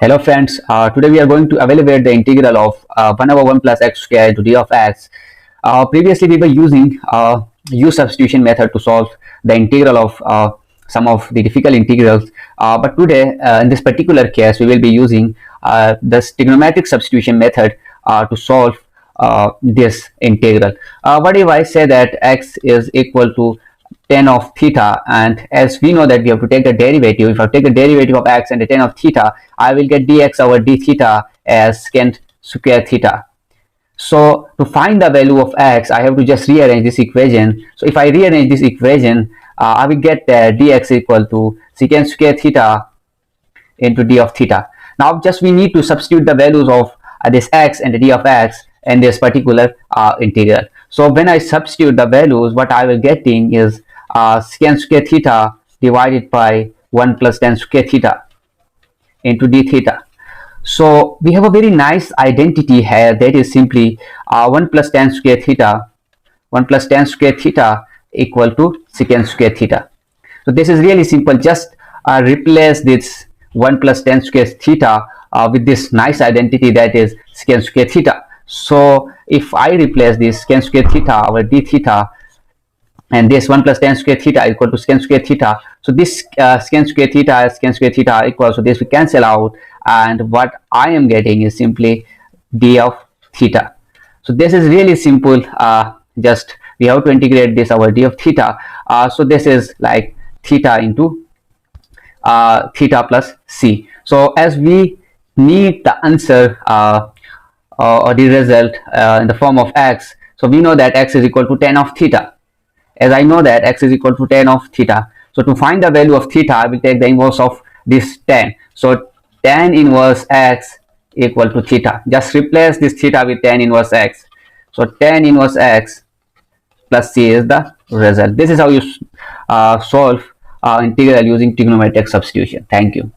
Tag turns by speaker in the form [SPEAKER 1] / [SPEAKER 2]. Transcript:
[SPEAKER 1] Hello friends, today we are going to evaluate the integral of 1 over 1 plus x square into d of x. Previously we were using use substitution method to solve the integral of some of the difficult integrals, but today in this particular case we will be using the trigonometric substitution method to solve this integral. What if I say that x is equal to tan of theta, and as we know that we have to take the derivative. If I take the derivative of x and the tan of theta, I will get dx over d theta as secant square theta. So to find the value of x, I have to just rearrange this equation. So if I rearrange this equation, I will get that dx equal to secant square theta into d of theta. Now just we need to substitute the values of this x and the d of x in this particular integral. So when I substitute the values, what I will getting is secant square theta divided by 1 plus tan square theta into d theta. So we have a very nice identity here, that is simply 1 plus tan square theta equal to secant square theta. So this is really simple. Just replace this 1 plus tan square theta with this nice identity, that is secant square theta. So if I replace this secant square theta over d theta, and this 1 plus tan square theta equal to secant square theta, so this secant square theta are equal, so this we cancel out, and what I am getting is simply d of theta. So this is really simple. Just we have to integrate this over d of theta. So this is like theta into theta plus c. So as we need the answer or the result in the form of x, so we know that x is equal to tan of theta. As I know that x is equal to tan of theta, so to find the value of theta, I will take the inverse of this tan. So tan inverse x equal to theta. Just replace this theta with tan inverse x. So tan inverse x plus c is the result. This is how you solve integral using trigonometric substitution. Thank you.